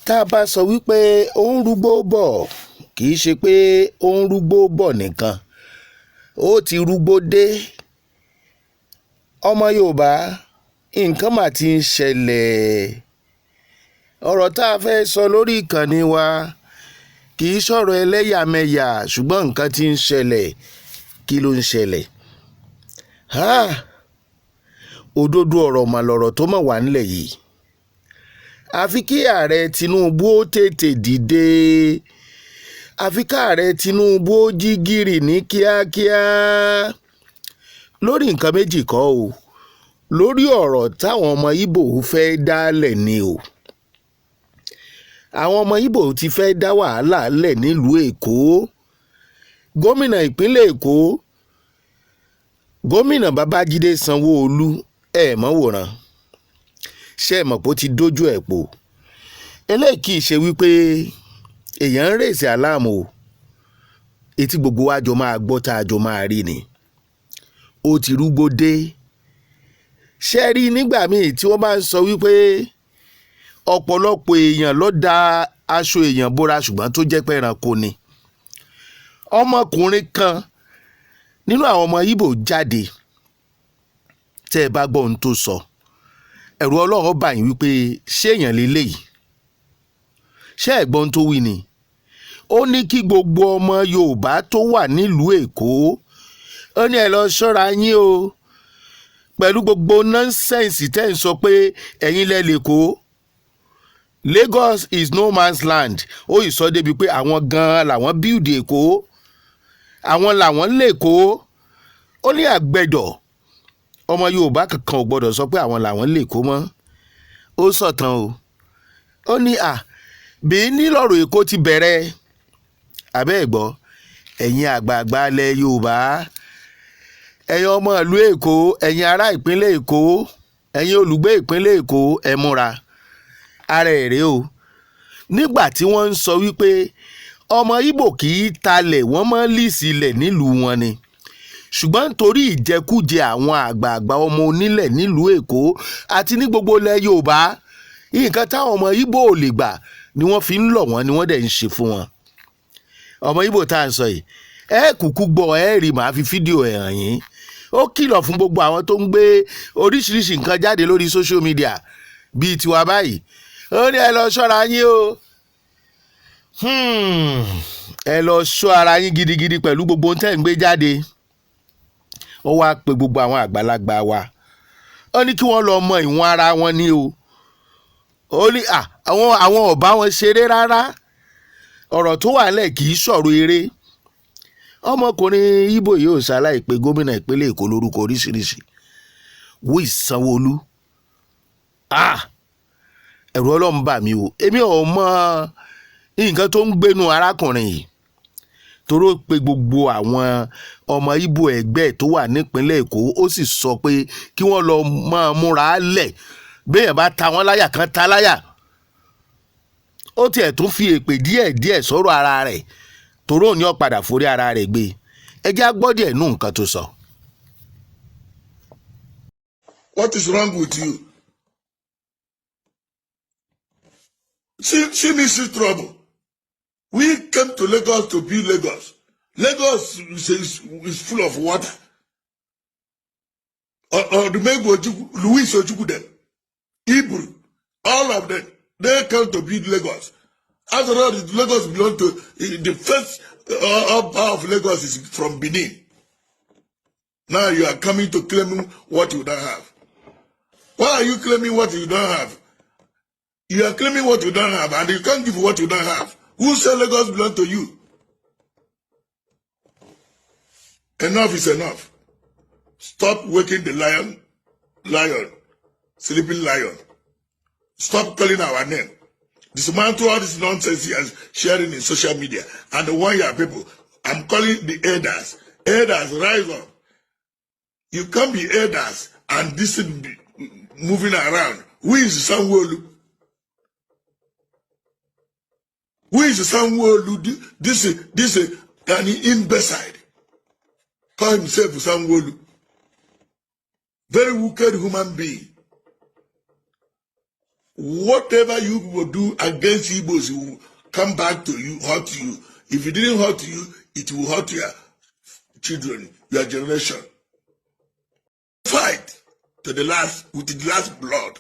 tá a bá sọ wípé ó ń rúgbó bọ̀ kì í ṣe pé ó ń rúgbó bọ̀ nìkan ó ti rúgbó dé. ọmọ Yorùbá nǹkan mà ti ń ṣẹlẹ̀. ọ̀rọ̀ tá a fẹ́ sọ lórí ìkànnì wa kì í sọ̀rọ̀ ẹlẹ́yàmẹ̀yà ṣùgbọ́n nǹkan ti ń ṣẹlẹ̀. kí ló ń ṣẹlẹ̀? òdodo ọ̀rọ̀ mà lọ̀rọ̀ tó mọ̀ wá nílẹ̀ yìí. àfi kí ààrẹ Tinubu ó tètè dìde. àfi kí ààrẹ Tinubu ó jí gìrì ní kíákíá. lórí nǹkan méjì kọ́ o, lórí ọ̀rọ̀ táwọn ọmọ Ìgbò fẹ́ dálẹ̀ ni o. àwọn ọmọ Ìgbò ti fẹ́ dá wàhálà lẹ̀ nílùú Èkó. gómìnà ìpínlẹ̀ Èkó, gómìnà Babájídé Sanwó-Olú mọ̀ wòran. ṣé mọ̀ pé ó ti dójú ẹ̀ pò. eléyìí kì í ṣe wípé èèyàn ń rèsì aláàmù o. etí gbogbo wa jọ máa gbọ́ tá a jọ máa rí ni. ó ti rúgbó dé. ṣé rí nígbà míì tí wọ́n bá ń sọ wípé ọ̀pọ̀lọpọ̀ èèyàn ló da aṣọ èèyàn bóra ṣùgbọ́n tó jẹ́ pé ẹranko ni. ọmọkùnrin kan nínú àwọn ọmọ Ìgbò jáde. tẹ́ ẹ bá gbọ́ ohun tó sọ ẹ̀rù Ọlọ́run bá yín wípé ṣé èèyàn lélẹ́yìí? ṣé ẹ̀gbọ́n tó wí ni? ó ní kí gbogbo ọmọ Yorùbá tó wà nílùú Èkó ó ní ẹ lọ ṣọ́ra yín o pẹ̀lú gbogbo nọ́ńsẹ̀nsì tẹ́ ń sọ pé ẹ̀yin lẹ lẹ́kọ̀ọ́. Lagos is no man's land. ó yìí sọ débi pé àwọn gan-an làwọn bíùdì Èkó, àwọn làwọn lẹ́kọ̀ọ́. ó ní àgbẹ̀dọ̀ ọmọ Yorùbá kankan ò gbọ́dọ̀ sọ pé àwọn làwọn lẹ́kọ̀ọ́ mọ́. ó sọ̀tàn o. ó ní bí nílọ̀rọ̀ Èkó ti bẹ̀rẹ̀. àbẹ́ ẹ̀gbọ́ ẹ̀yin àgbààgbà ilẹ̀ Yorùbá, ẹ̀yin ọmọ ìlú Èkó, ẹ̀yin ará ìpínlẹ̀ Èkó, ẹ̀yin olùgbé ìpínlẹ̀ Èkó, ẹ múra. ara èrè o. nígbà tí wọ́n ń sọ wípé ọmọ Ìgbò kì í talẹ̀, wọ́n máa ń líìsì ilẹ̀ nílùú wọn ni. ṣùgbọ́n nítorí ìjẹkújẹ àwọn àgbààgbà ọmọ onílẹ̀ nílùú Èkó àti ní gbogbo ilẹ̀ Yorùbá, nǹkan táwọn ọmọ Ìgbò ò lè gbà ni wọ́n fi ń lọ̀ wọ́n ni wọ́n dẹ̀ ń ṣe fún wọn. ọmọ Ìgbò tá à ń sọ yìí kúkú gbọ́ rí màá fi fídíò ẹ̀ hàn yín. ó kìlọ̀ fún gbogbo àwọn tó ń gbé oríṣiríṣi nǹkan jáde lórí social media bíi tiwa báyìí. ó ní ẹ lọ ṣọ́ra yín o. ẹ lọ ṣọ́ ara yín gidigidi pẹ̀lú gbogbo ohun tẹ́ ń gbé jáde. ó wáá pe gbogbo àwọn àgbàlagbà wa. ó ní kí wọ́n lọ mọ ìwọ̀n ara wọn ní o. ó ní àwọn ọ̀bá wọn ṣeré rárá. ọ̀rọ̀ tó wà lẹ̀ kì í sọ̀rọ̀ eré. ọmọkùnrin Ìgbò yóò ṣaláì pé gómìnà ìpínlẹ̀ Èkó lórúkọ oríṣiríṣi. wí Sanwó-Olú. ẹ̀rù Ọlọ́run bà mí o. èmi ò mọ nǹkan tó ń gbénu arákùnrin yìí. toró pé gbogbo àwọn ọmọ Ìgbò ẹgbẹ́ tó wà nípínlẹ̀ Èkó ó sì sọ pé kí wọ́n lọ máa múra lẹ̀ béèyàn bá ta wọ́n láyà kan ta láyà. ó tiẹ̀ tún fi èpè díẹ̀díẹ̀ sọ̀rọ̀ ara rẹ̀ toró ní ó padà forí ara rẹ̀ gbé. ẹ jẹ́ á gbọ́ díẹ̀ nú nǹkan tó sọ. What is wrong with you? She needs trouble. We came to Lagos to build Lagos. Lagos is full of water. Or the Megbo Louis Ojukwu, Hebrew, all of them, they came to build Lagos. After all, Lagos belongs to the first power of Lagos is from Benin. Now you are coming to claim what you don't have. Why are you claiming what you don't have? You are claiming what you don't have, and you can't give what you don't have. Who said Lagos belongs to you? Enough is enough. Stop waking the lion, sleeping lion. Stop calling our name. Dismantle all this nonsense he is sharing in social media and the one year people. I'm calling the elders. Elders, rise up. You can't be elders and this is moving around. Who is Sanwo-Olu? Who is Sanwo-Olu? This is an imbecile. Call himself Sanwo-Olu. Very wicked human being. whatever you people do against Igbos, it will come back to you, hurt you. If it didn't hurt you, it will hurt your children, your generation. Fight to the last, with the last blood.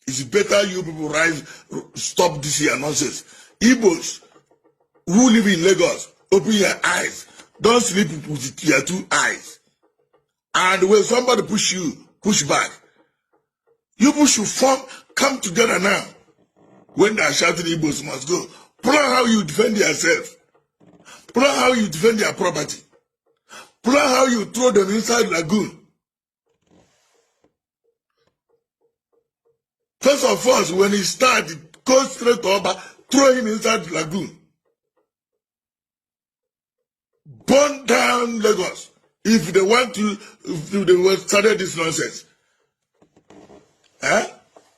It's better you people rise, stop this here nonsense. Igbos who live in Lagos, open your eyes. Don't sleep with your two eyes. And when somebody push you, push back. You people should come together now. When they are shouting, Igbos must go. Plan how you defend yourself. Plan how you defend your property. Plan how you throw them inside lagoon. First of all, when he started, go straight to Oba, throw him inside the lagoon. Burn down Lagos. If they want to, if they will started this nonsense.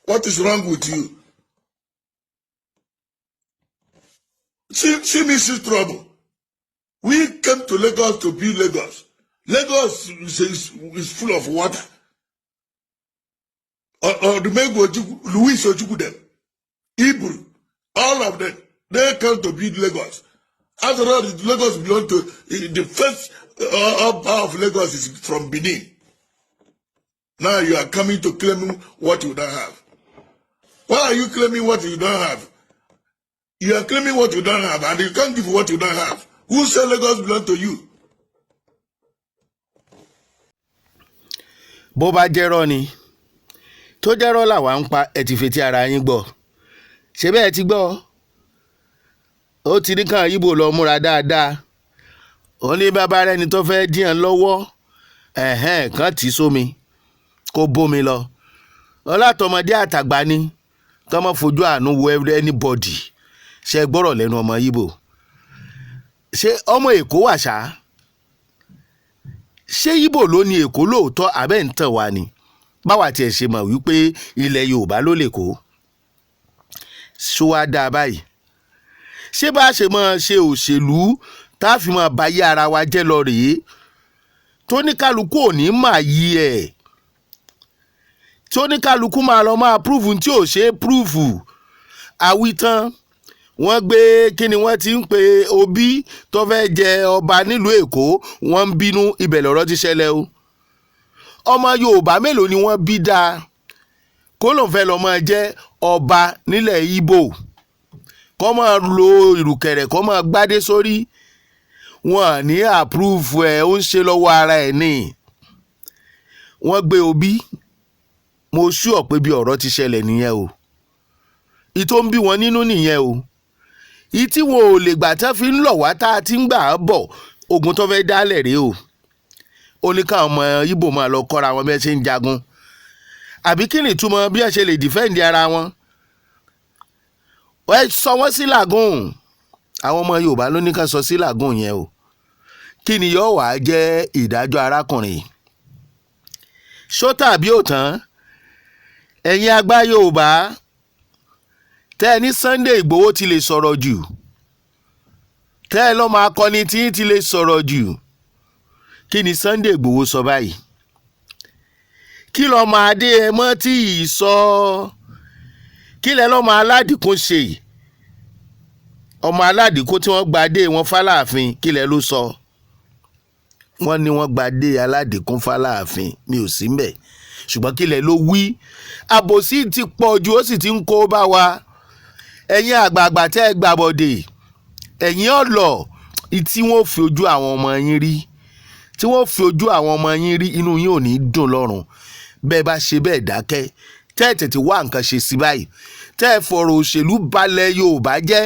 What is wrong with you? See me see trouble. We came to Lagos to build Lagos. Lagos is full of water. Or the Megbo, Louis Ojukwu, Hebrew, all of them, they came to build Lagos. After all, Lagos belongs to the first power of Lagos is from Benin. Now you are coming to claim what you don't have. Why are you claiming what you don't have? You are claiming what you don't have, and you can't give what you don't have. Who said Lagos belongs to you? Bó bá jẹ́rọ́ ni tó jẹ́rọ́ làwa ń pa ẹ ti fetí ara yín gbọ́. Ṣé bẹ́ẹ̀ ti gbọ́? Ó ti ní kàn Ìgbò lọ múra dáadáa. Ó ní bàbá rẹ̀ ni tó fẹ́ díàn lọ́wọ́. Kàn tí sómi kó bómi lọ. Ọlátọmọdé àtàgbà ni tọ́mọ fojú àánú wo anybody. Ṣé gbọ́rọ̀ lẹ́nu ọmọ Ìgbò? Ṣé ọmọ Èkó wà ṣá? Ṣé Ìgbò ló ní Èkó lóòótọ́ àbẹ́ ń tàn wá ni? Báwa tiẹ̀ ṣe mọ̀ wípé ilẹ̀ Yorùbá ló lè kó. Ṣó wá dáa báyìí? Ṣé bá ṣe máa ṣe òṣèlú tá a fi máa báyé ara wa jẹ́ lọ rèé? Tó ní kálukú ò ní máa yí ẹ̀. Tó ní kálukú máa lọ máa prove tí ò ṣe é prove. Àwítán wọ́n gbé kíni wọ́n ti ń pe Obi tó fẹ́ jẹ ọba nílùú Èkó, wọ́n ń bínú, ibẹ̀ lọ̀rọ̀ ti ṣẹlẹ̀ o. Ọmọ Yorùbá mélòó ni wọ́n bí dáa kó lóun fẹ́ lọ máa jẹ́ ọba nílẹ̀ Ìgbò, kó máa lo ìrùkẹ̀rẹ̀, kó máa gbádé sórí? Wọ́n ní approve ẹ̀, ó ń ṣe lọ́wọ́ ara ẹ̀ ni. Wọ́n gbé Obi, mo sure pé bí ọ̀rọ̀ ti ṣẹlẹ̀ nìyẹn o. Ìtò ń bí wọn nínú nìyẹn o. Ìtí wọn ò lè gbà tán fi ń lọ̀ wá tá a ti ń gbà á bọ̀, ogun tó fẹ́ dálẹ̀ rèé o. Ó ní káwọn ọmọ Ìgbò máa lọ kọ́ra wọn bí ẹ ṣe ń jagun. Àbí kí ni ìtumọ̀ bí ẹ ṣe lè defend ara wọn? Ẹ sọ wọ́n sí làgùn. Àwọn ọmọ Yorùbá ló ní ká sọ sí làgùn yẹn o. Kí ni yóò wá jẹ́ ìdájọ́ arákùnrin? Ṣó tàbí ò tán? Ẹ̀yin àgbà Yorùbá tẹ́ ẹ ní Sunday Igboho ti lè sọ̀rọ̀ jù, tẹ́ ẹ lọ́mọ akọni tí ti lè sọ̀rọ̀ jù. Kí ni Sunday Igboho sọ báyìí? Kí lọ́mọ Adéyẹmọ tí ì sọ? Kí lẹ lọ́mọ Aládìkún ṣe? Ọmọ Aládìkún tí wọ́n gbadé wọn fáláàfin, kí lẹ ló sọ? Wọ́n ní wọ́n gbadé Aládìkún fáláàfin, mi ò sí ńbẹ̀. Ṣùgbọ́n kí lẹ ló wí? Àbòsí ti pọ̀ jù, ó sì ti ń kó bá wa. Ẹ̀yin àgbààgbà tẹ́ ẹ gbàbọ̀dè, ẹ̀yin ọ̀lọ̀ tí wọ́n fi ojú àwọn ọmọ yín rí, tí wọ́n fi ojú àwọn ọmọ yín rí, inú yín ò ní dùn lọ́rùn. Bẹ́ẹ̀ bá ṣe bẹ́ẹ̀ dákẹ́, tẹ́ ẹ tètè wá nǹkan ṣe sí báyìí, tẹ́ ẹ fọ̀rọ̀ òṣèlú balẹ̀ Yorùbá jẹ́,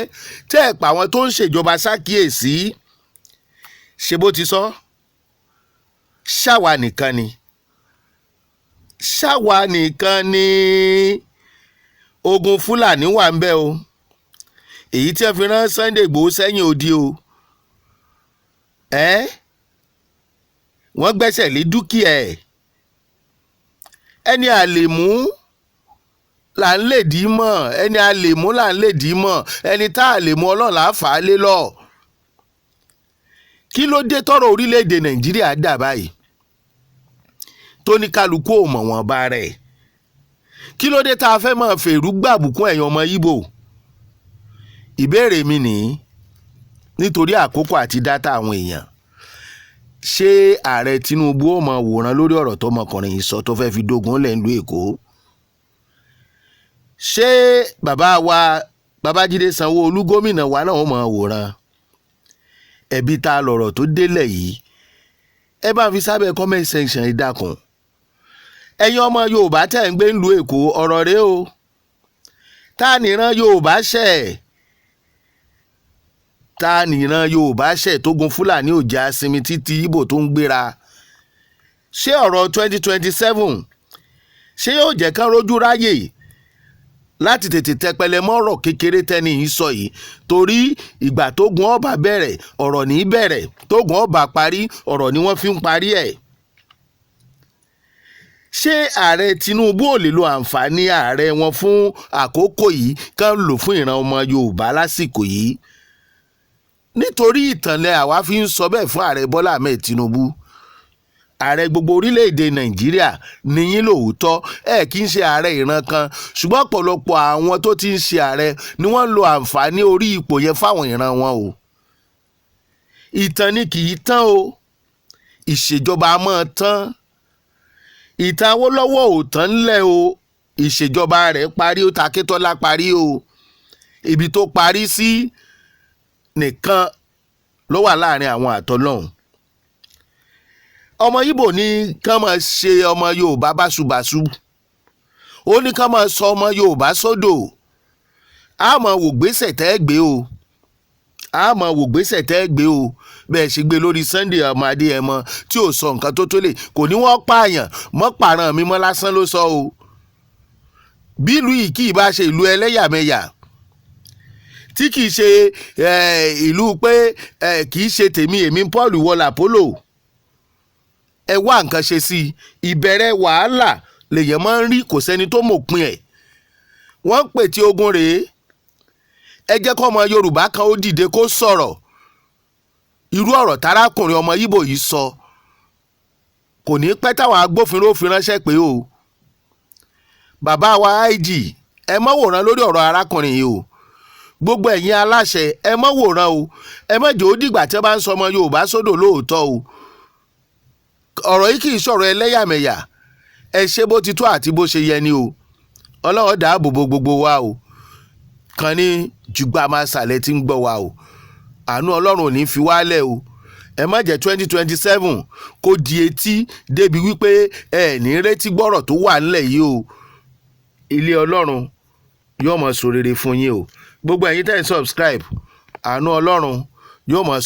tẹ́ ẹ pa àwọn tó ń ṣèjọba ṣàkíyèsí. Ṣé bó ti sọ? Ṣáwa nìkan ni. Ṣáwa nìkan ni ogun Fúlàní wà ń bẹ o. Èyí tí ẹ fi rán Sunday Igboho sẹ́yìn odi o. Wọ́n gbẹ́sẹ̀ lé dúkìá ẹ̀. Ẹni àlèmú là ń lè dí mọ̀, ẹni àlèmú là ń lè dí mọ̀, ẹni tá àlèmú Ọlọ́run là á fà á lé lọ. Kí ló dé tọ́rọ̀ orílẹ̀-èdè Nàìjíríà dà báyìí? Tó ní kálukú ò mọ̀ wọ́n bá rẹ̀. kí ló dé tá a fẹ́ máa fèrú gbàbùkún ẹ̀yin ọmọ Ìgbò? Ìbéèrè mi nìyí nítorí àkókò àti dátà àwọn èèyàn. Ṣé ààrẹ Tinubu ó máa wòran lórí ọ̀rọ̀ tọmọkùnrin yìí sọ tó fẹ́ fi dógun lẹ̀ nílùú Èkó? Ṣé bàbá wa Babájídé Sanwó-Olú gómìnà wa náà ó máa wòran? Ẹ̀bi ta lọ̀rọ̀ tó délẹ̀ yìí? Ẹ bá fi sábẹ́ comment section ìdákun. Ẹ̀yin ọmọ Yorùbá tẹ̀ ń gbé nílùú Èkó, ọ̀rọ̀ rẹ o. Ta nìran Yorùbá ṣẹ̀? Ta nìran Yorùbá ṣẹ̀ tógun Fúlàní ò já sinmi títí Ìgbò tó ń gbéra? Ṣé ọ̀rọ̀ 2027 ṣé yóò jẹ́ kán rójú ráyè láti tètè tẹpẹlẹ mọ́rọ̀ kékeré tẹ́ni yìí sọ yìí? Torí ìgbà tógun ọba bẹ̀rẹ̀ ọ̀rọ̀ ní bẹ̀rẹ̀, tógun ọba parí ọ̀rọ̀ ni wọ́n fi ń parí ẹ̀. Ṣé ààrẹ Tinubu ò lè lo àǹfààní ààrẹ wọn fún àkókò yìí kán lò fún ìran ọmọ Yorùbá lásìkò yìí? Nítorí ìtànlẹ̀ àwa fi ń sọ bẹ́ẹ̀ fún ààrẹ Bọ́lá Ahmed Tinubu. Ààrẹ gbogbo orílẹ̀-èdè Nàìjíríà níyín lóòótọ́, kì í ṣe ààrẹ ìran kan, ṣùgbọ́n ọ̀pọ̀lọpọ̀ àwọn tó ti ń ṣe ààrẹ ni wọ́n ń lo àǹfààní orí ipò yẹn fáwọn ìran wọn o. Ìtàn ni kì í tán o, ìṣèjọba a máa tán. Ìtàn Awólọ́wọ̀ ò tán ńlẹ̀ o, ìṣèjọba rẹ̀ parí, ó ta Akíntọ́lá parí o. Ibi tó parí sí nìkan ló wà láàrin àwọn àtọlọ́hun. Ọmọ Ìgbò ní kán máa ṣe ọmọ Yorùbá báṣubàṣu, ó ní kán máa sọ ọmọ Yorùbá sódò. A máa wò gbésẹ̀ tẹ́ gbé o, a máa wò gbésẹ̀ tẹ́ gbé o. Bẹ́ẹ̀ ṣe gbé lórí Sunday ọmọ Adéyẹmọ tí ò sọ nǹkan tó tó lè, kò ní wọ́n pààyàn mọ́ pààràn mi mọ́ lásán ló sọ o. Bí ìlú yìí kì í bá ṣe ìlú ẹlẹ́yàmẹ̀yà, tí kì í ṣe ìlú pé kì í ṣe tèmi èmi Paul wọlé Apollo, ẹ wá nǹkan ṣe sí i. Ìbẹ̀rẹ̀ wàhálà lèèyàn máa ń rí, kò sẹ́ni tó mọ̀pin ẹ̀. Wọ́n ń pè tí ogun rèé. Ẹ jẹ́ kọ́ ọmọ Yorùbá kan ó dìde kó sọ̀rọ̀. Irú ọ̀rọ̀ tárákùnrin ọmọ Ìgbò yìí sọ kò ní pẹ́ táwọn agbófinró fi ránṣẹ́ pé o. Bàbá wa IG, ẹ má wòran lórí ọ̀rọ̀ arákùnrin yìí o. Gbogbo ẹ̀yin aláṣẹ ẹ má wòran o. Ẹ má jẹ́ ó dìgbà tí wọ́n bá ń sọ ọmọ Yorùbá sódò lóòótọ́ o. Ọ̀rọ̀ yìí kì í sọ̀rọ̀ ẹlẹ́yàmẹ̀yà. Ẹ ṣe bó ti tó àti bó ṣe yẹ ni o. Ọlọ́run dáàbò bo gbogbo wa o. Kan ní jùgbà máa sàlẹ̀ tí ń gbọ́ wa o. Àánú Ọlọ́run ò ní fi wálẹ̀ o. Ẹ má jẹ́ 2027 kó di etí débi wípé ẹ ní retí gbọ́rọ̀ tó wà nílẹ̀ yìí o. Ilé Ọlọ́run yóò mọ̀ sọ rere fún yín o. Gbogbo ẹ̀yin tẹ́ ń subscribe, àánú Ọlọ́run yóò mọ̀